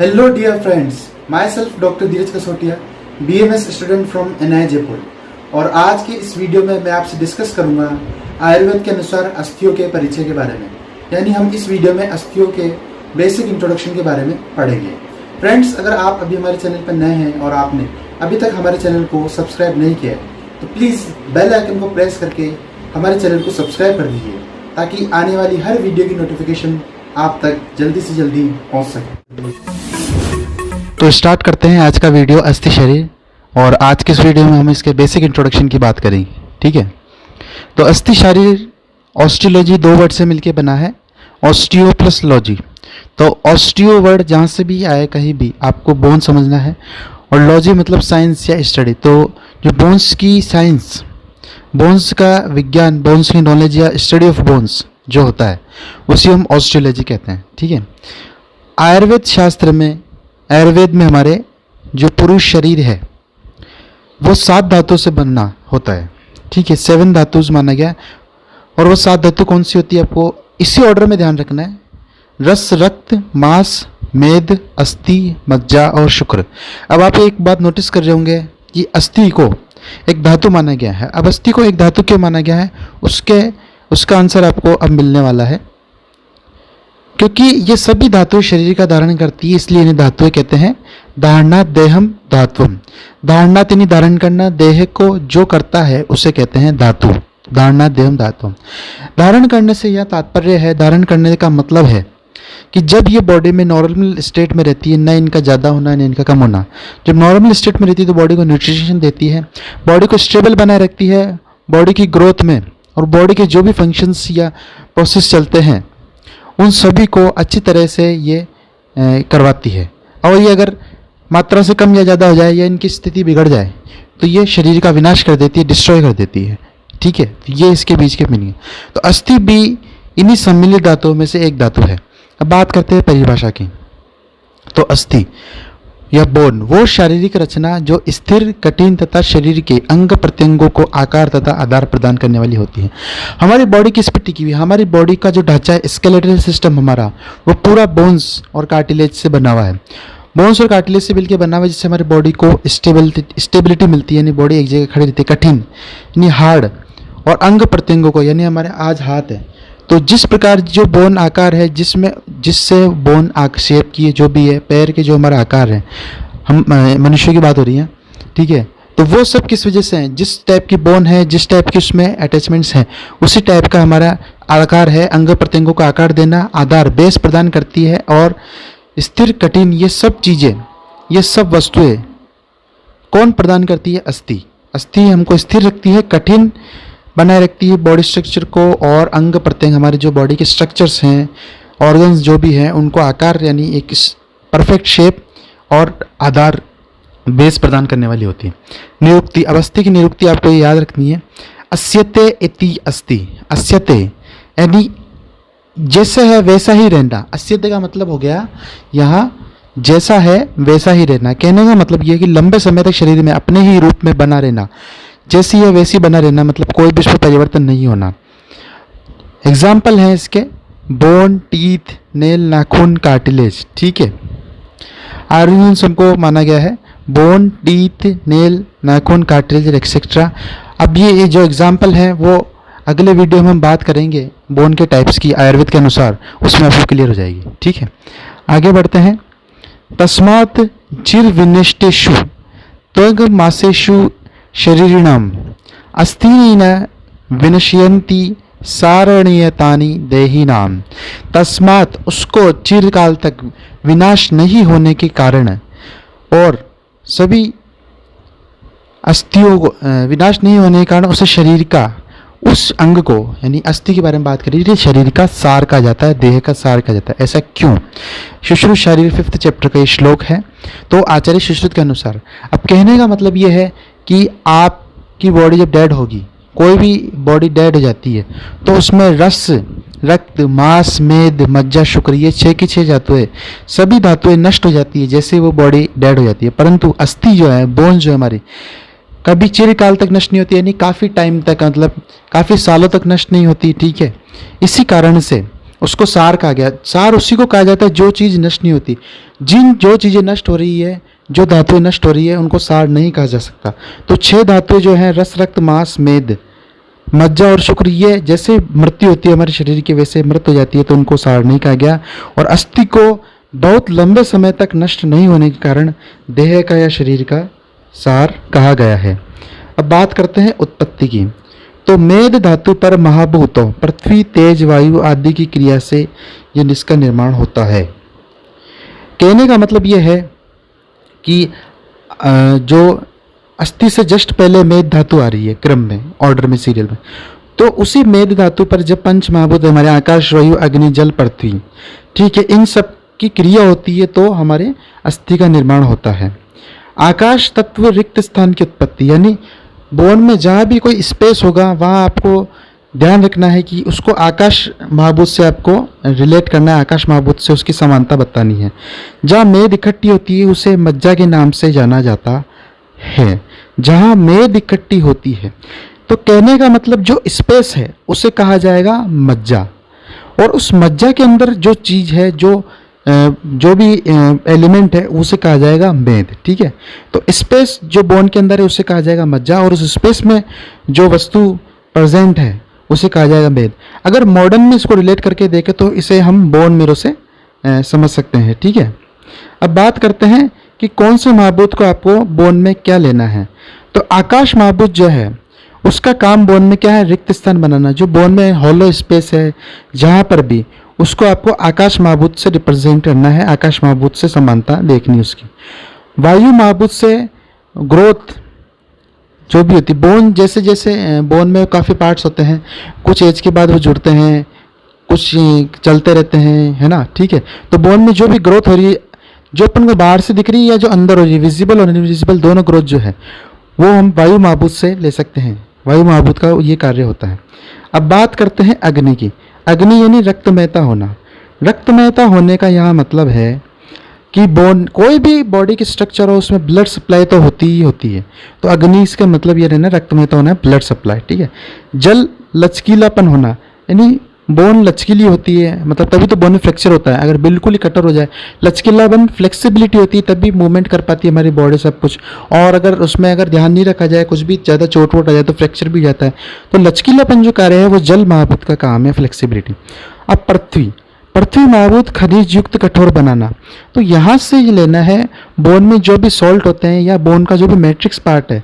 Hello dear friends, myself Dr.Dheeraj kasotiya, BMS student from NI Jaipur. और आज के इस वीडियो में मैं आपसे डिस्कस करूंगा आयुर्वेद के अनुसार अस्थियों के परिचय के बारे में। यानी हम इस वीडियो में अस्थियों के बेसिक इंट्रोडक्शन के बारे में पढ़ेंगे। फ्रेंड्स, अगर आप अभी हमारे चैनल पर नए हैं और आपने अभी तक हमारे चैनल को सब्सक्राइब नहीं किया है तो प्लीज़ बेल आइकन को प्रेस करके हमारे चैनल को सब्सक्राइब कर दीजिए ताकि आने वाली हर वीडियो की नोटिफिकेशन आप तक जल्दी से जल्दी पहुंच सके। तो स्टार्ट करते हैं आज का वीडियो अस्थि शरीर। और आज के इस वीडियो में हम इसके बेसिक इंट्रोडक्शन की बात करेंगे। ठीक है, तो अस्थि शरीर ऑस्टियोलॉजी दो वर्ड से मिलकर बना है, ऑस्टियो प्लस लॉजी। तो ऑस्टियो वर्ड जहाँ से भी आए कहीं भी आपको बोन समझना है, और लॉजी मतलब साइंस या स्टडी। तो जो बोन्स की साइंस, बोन्स का विज्ञान, बोन्स की नॉलेज या स्टडी ऑफ बोन्स जो होता है उसी हम ऑस्टियोलॉजी कहते हैं। ठीक है, आयुर्वेद शास्त्र में, आयुर्वेद में हमारे जो पुरुष शरीर है वो 7 धातुओं से बनना होता है। ठीक है, 7 धातु माना गया। और वो 7 धातु कौन सी होती है आपको इसी ऑर्डर में ध्यान रखना है: रस, रक्त, मांस, मेद, अस्थि, मज्जा और शुक्र। अब आप एक बात नोटिस कर रहे होंगे कि अस्थि को एक धातु माना गया है। अब अस्थि को एक धातु क्यों माना गया है, उसका आंसर आपको अब मिलने वाला है। क्योंकि ये सभी धातु शरीर का धारण करती है, इसलिए इन्हें धातुएं कहते हैं। धारणा देहम धातुम। धारणा यानी धारण करना, देह को जो करता है उसे कहते हैं धातु। धारणा देहम धातुम। धारण करने से यह तात्पर्य है, धारण करने का मतलब है कि जब ये बॉडी में नॉर्मल स्टेट में रहती है, न इनका ज़्यादा होना न इनका कम होना। जब नॉर्मल स्टेट में रहती है तो बॉडी को न्यूट्रिशन देती है, बॉडी को स्टेबल बनाए रखती है, बॉडी की ग्रोथ में, और बॉडी के जो भी फंक्शंस या प्रोसेस चलते हैं उन सभी को अच्छी तरह से ये करवाती है। और ये अगर मात्रा से कम या ज़्यादा हो जाए या इनकी स्थिति बिगड़ जाए तो ये शरीर का विनाश कर देती है, डिस्ट्रॉय कर देती है। ठीक है, तो ये इसके बीच के मीनिंग है। तो अस्थि भी इन्हीं सम्मिलित धातुओं में से एक धातु है। अब बात करते हैं परिभाषा की। तो अस्थि या बोन वो शारीरिक रचना जो स्थिर, कठिन तथा शरीर के अंग प्रत्यंगों को आकार तथा आधार प्रदान करने वाली होती है। हमारी बॉडी किस पर टिकी हुई है? हमारी बॉडी का जो ढांचा है, स्केलेटल सिस्टम हमारा, वो पूरा बोन्स और कार्टिलेज से बना हुआ है। बोन्स और कार्टिलेज से मिलकर बना हुआ है, जिससे हमारी बॉडी को स्टेबिलिटी मिलती है, यानी बॉडी एक जगह खड़ी रहती है। कठिन यानी हार्ड, और अंग प्रत्यंगों को, यानी हमारे आज हाथ है तो जिस प्रकार जो बोन आकार है, जिससे बोन शेप की जो भी है, पैर के जो हमारा आकार है, हम मनुष्य की बात हो रही है। ठीक है, तो वो सब किस वजह से हैं? जिस टाइप की बोन है, जिस टाइप की उसमें अटैचमेंट्स हैं, उसी टाइप का हमारा आकार है। अंग प्रत्यंगों को आकार देना, आधार, बेस प्रदान करती है। और स्थिर, कठिन, ये सब चीज़ें, ये सब वस्तुएं कौन प्रदान करती है? अस्थि। अस्थि हमको स्थिर रखती है, कठिन बनाए रखती है बॉडी स्ट्रक्चर को, और अंग प्रत्यंग, हमारे जो बॉडी के स्ट्रक्चर्स हैं, ऑर्गन्स जो भी हैं, उनको आकार यानी एक परफेक्ट शेप और आधार, बेस प्रदान करने वाली होती है। निरुक्ति, अब अस्थि की निरुक्ति आपको ये याद रखनी है: अस्यते इति अस्ति। अस्यते यानी जैसा है वैसा ही रहना। अस्यते का मतलब हो गया यहाँ जैसा है वैसा ही रहना। कहने का मतलब ये है कि लंबे समय तक शरीर में अपने ही रूप में बना रहना, जैसी है वैसी बना रहना, मतलब कोई भी उसमें परिवर्तन नहीं होना। एग्जाम्पल है इसके बोन, टीथ, नेल, नाखून, कार्टिलेज। ठीक है, आयुर्वेद हमको माना गया है बोन, टीथ, नेल, नाखून, कार्टिलेज एक्सेट्रा। अब ये जो एग्जाम्पल है वो अगले वीडियो में हम बात करेंगे बोन के टाइप्स की आयुर्वेद के अनुसार, उसमें आपको क्लियर हो जाएगी। ठीक है, आगे बढ़ते हैं। तस्मात् चिर विनिष्टेषु त्वग मासेषु शरीरिणाम अस्थिन विनश्यन्ति सारणीयतानि देहिनाम। तस्मात् उसको चिरकाल तक विनाश नहीं होने के कारण, और सभी अस्थियों को विनाश नहीं होने के कारण उसे शरीर का, उस अंग को, यानी अस्थि के बारे में बात करिए, शरीर का सार कहा जाता है, देह का सार कहा जाता है। ऐसा क्यों? सुश्रुत शारीर 5th चैप्टर का ये श्लोक है। तो आचार्य सुश्रुत के अनुसार, अब कहने का मतलब ये है कि आपकी बॉडी जब डेड होगी, कोई भी बॉडी डेड हो जाती है, तो उसमें रस, रक्त, मांस, मेद, मज्जा, शुक्र, ये 6 की 6 धातुएं, सभी धातुएं नष्ट हो जाती है जैसे वो बॉडी डेड हो जाती है। परंतु अस्थि जो है, बोन जो है हमारी, कभी चिरकाल तक नष्ट नहीं होती, यानी काफ़ी टाइम तक, मतलब काफ़ी सालों तक नष्ट नहीं होती। ठीक है, इसी कारण से उसको सार कहा गया। सार उसी को कहा जाता है जो चीज़ नष्ट नहीं होती, जिन जो चीज़ें नष्ट हो रही है, जो धातुएं नष्ट हो रही है, उनको सार नहीं कहा जा सकता। तो 6 धातुएं जो हैं, रस, रक्त, मांस, मेद, मज्जा और शुक्र, ये जैसे मृत्यु होती है हमारे शरीर की वैसे मृत हो जाती है, तो उनको सार नहीं कहा गया। और अस्थि को बहुत लंबे समय तक नष्ट नहीं होने के कारण देह का या शरीर का सार कहा गया है। अब बात करते हैं उत्पत्ति की। तो मेद धातु पर महाभूतों पृथ्वी, तेज, वायु आदि की क्रिया से ये इसका निर्माण होता है। कहने का मतलब ये है कि जो अस्थि से जस्ट पहले मेद धातु आ रही है क्रम में, ऑर्डर में, सीरियल में, तो उसी मेद धातु पर जब पंच महाभूत हमारे आकाश, वायु, अग्नि, जल, पृथ्वी, ठीक है, इन सब की क्रिया होती है तो हमारे अस्थि का निर्माण होता है। आकाश तत्व रिक्त स्थान की उत्पत्ति, यानी बोन में जहाँ भी कोई स्पेस होगा वहाँ आपको ध्यान रखना है कि उसको आकाश महाभूत से आपको रिलेट करना है, आकाश महाभूत से उसकी समानता बतानी है। जहाँ मेद इकट्ठी होती है उसे मज्जा के नाम से जाना जाता है। जहाँ मेद इकट्ठी होती है, तो कहने का मतलब जो स्पेस है उसे कहा जाएगा मज्जा, और उस मज्जा के अंदर जो चीज़ है, जो भी एलिमेंट है उसे कहा जाएगा मेद, ठीक है। तो स्पेस जो बोन के अंदर है उसे कहा जाएगा मज्जा, और उस स्पेस में जो वस्तु प्रेजेंट है उसे कहा जाएगा मेद। अगर मॉडर्न में इसको रिलेट करके देखें तो इसे हम बोन मेरो से समझ सकते हैं, ठीक है। अब बात करते हैं कि कौन से महाभूत को आपको बोन में क्या लेना है। तो आकाश महाभूत जो है उसका काम बोन में क्या है, रिक्त स्थान बनाना। जो बोन में हॉलो स्पेस है जहाँ पर भी, उसको आपको आकाश महाभूत से रिप्रेजेंट करना है, आकाश महाभूत से समानता देखनी उसकी। वायु महाभूत से ग्रोथ जो भी होती, बोन जैसे जैसे बोन में काफ़ी पार्ट्स होते हैं, कुछ एज के बाद वो जुड़ते हैं, कुछ चलते रहते हैं, है ना, ठीक है। तो बोन में जो भी ग्रोथ हो रही है, जो अपन को बाहर से दिख रही है या जो अंदर हो रही है, विजिबल और इनविजिबल दोनों ग्रोथ जो है वो हम वायु महाभूत से ले सकते हैं। वायु महाभूत का ये कार्य होता है। अब बात करते हैं अग्नि की। अग्नि यानी रक्तमयता होना। रक्तमयता होने का यहाँ मतलब है कि बोन, कोई भी बॉडी की स्ट्रक्चर हो उसमें ब्लड सप्लाई तो होती ही होती है। तो अग्नि इसका मतलब ये रहना, रक्तमयता होना है, ब्लड सप्लाई, ठीक है। जल, लचकीलापन होना, यानी बोन लचकीली होती है, मतलब तभी तो बोन में फ्रैक्चर होता है। अगर बिल्कुल ही कटर हो जाए, लचकीलापन, फ्लेक्सिबिलिटी होती है, तभी मूवमेंट कर पाती है हमारी बॉडी सब कुछ। और अगर उसमें अगर ध्यान नहीं रखा जाए, कुछ भी ज़्यादा चोट वोट आ जाए तो फ्रैक्चर भी जाता है। तो लचकीलापन जो कार्य है वो जल महाभूत का काम है, फ्लेक्सिबिलिटी। अब पृथ्वी, पृथ्वी महाभूत खनिज युक्त कठोर बनाना। तो यहाँ से ये लेना है, बोन में जो भी सॉल्ट होते हैं या बोन का जो भी मैट्रिक्स पार्ट है,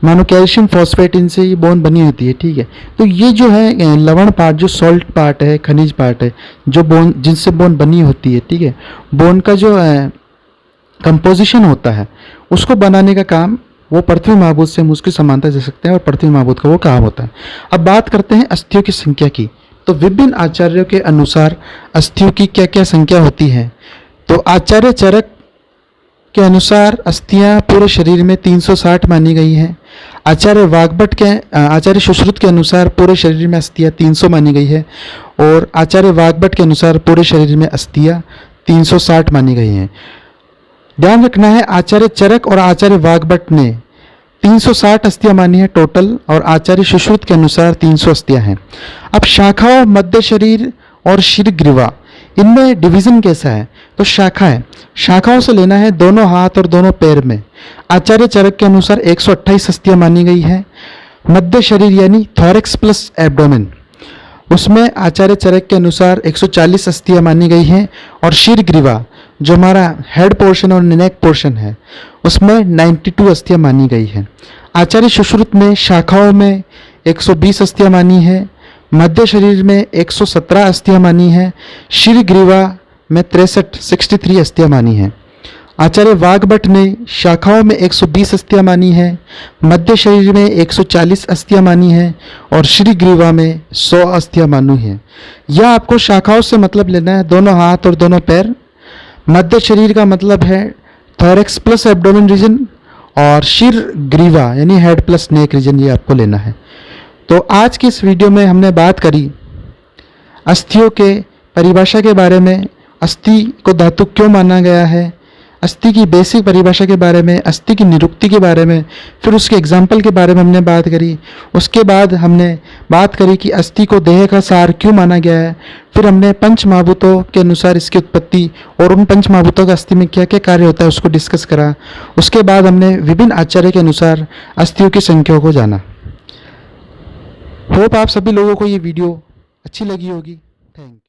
मानो कैल्शियम फॉस्फेट, इनसे ये बोन बनी होती है, ठीक है। तो ये जो है लवण पार्ट, जो सॉल्ट पार्ट है, खनिज पार्ट है, जो बोन, जिनसे बोन बनी होती है, ठीक है, बोन का जो कंपोजिशन होता है उसको बनाने का काम वो पृथ्वी महाभूत से हम उसकी समानता दे सकते हैं, और पृथ्वी महाभूत का वो काम होता है। अब बात करते हैं अस्थियों की संख्या की। तो विभिन्न आचार्यों के अनुसार अस्थियों की क्या क्या संख्या होती है। तो आचार्य चरक के अनुसार अस्थियां पूरे शरीर में 360 मानी गई हैं। आचार्य सुश्रुत के अनुसार पूरे शरीर में अस्थियां 300 मानी गई है, और आचार्य वाग्भट के अनुसार पूरे शरीर में अस्थियां 360 मानी गई हैं। ध्यान रखना है, आचार्य चरक और आचार्य वाग्भट ने 360 अस्थियां मानी है टोटल, और आचार्य सुश्रुत के अनुसार 300 अस्थियां हैं। अब शाखाओं, मध्य शरीर और शीर्षग्रीवा, इनमें डिवीजन कैसा है। तो शाखा है, शाखाओं से लेना है दोनों हाथ और दोनों पैर में। आचार्य चरक के अनुसार 128 अस्थियां मानी गई है। मध्य शरीर यानी थॉरेक्स प्लस एब्डोमेन, उसमें आचार्य चरक के अनुसार 140 अस्थियां मानी गई हैं। और शीर्षग्रीवा जो हमारा हेड पोर्शन और नेक पोर्शन है उसमें 92 अस्थियां मानी गई है। आचार्य सुश्रुत में शाखाओं में 120 अस्थियां मानी है, मध्य शरीर में 117 अस्थियां मानी है, शीर्षग्रीवा में 63 अस्थियां मानी है। आचार्य वाग्भट ने शाखाओं में 120 अस्थियां मानी है, मध्य शरीर में 140 अस्थियां मानी है, और शीर्षग्रीवा में 100 अस्थियां मानी है। यह आपको शाखाओं से मतलब लेना है दोनों हाथ और दोनों पैर। मध्य शरीर का मतलब है थॉरेक्स प्लस एब्डोमेन रीजन, और शीर्षग्रीवा यानी हेड प्लस नेक रीजन, ये आपको लेना है। तो आज की इस वीडियो में हमने बात करी अस्थियों के परिभाषा के बारे में, अस्थि को धातु क्यों माना गया है, अस्थि की बेसिक परिभाषा के बारे में, अस्थि की निरुक्ति के बारे में, फिर उसके एग्जाम्पल के बारे में हमने बात करी। उसके बाद हमने बात करी कि अस्थि को देह का सार क्यों माना गया है। फिर हमने पंच महाभूतों के अनुसार इसकी उत्पत्ति और उन पंच महाभूतों का अस्थि में क्या क्या कार्य होता है उसको डिस्कस करा। उसके बाद हमने विभिन्न आचार्य के अनुसार अस्थियों की संख्या को जाना। होप आप सभी लोगों को ये वीडियो अच्छी लगी होगी। Thank you.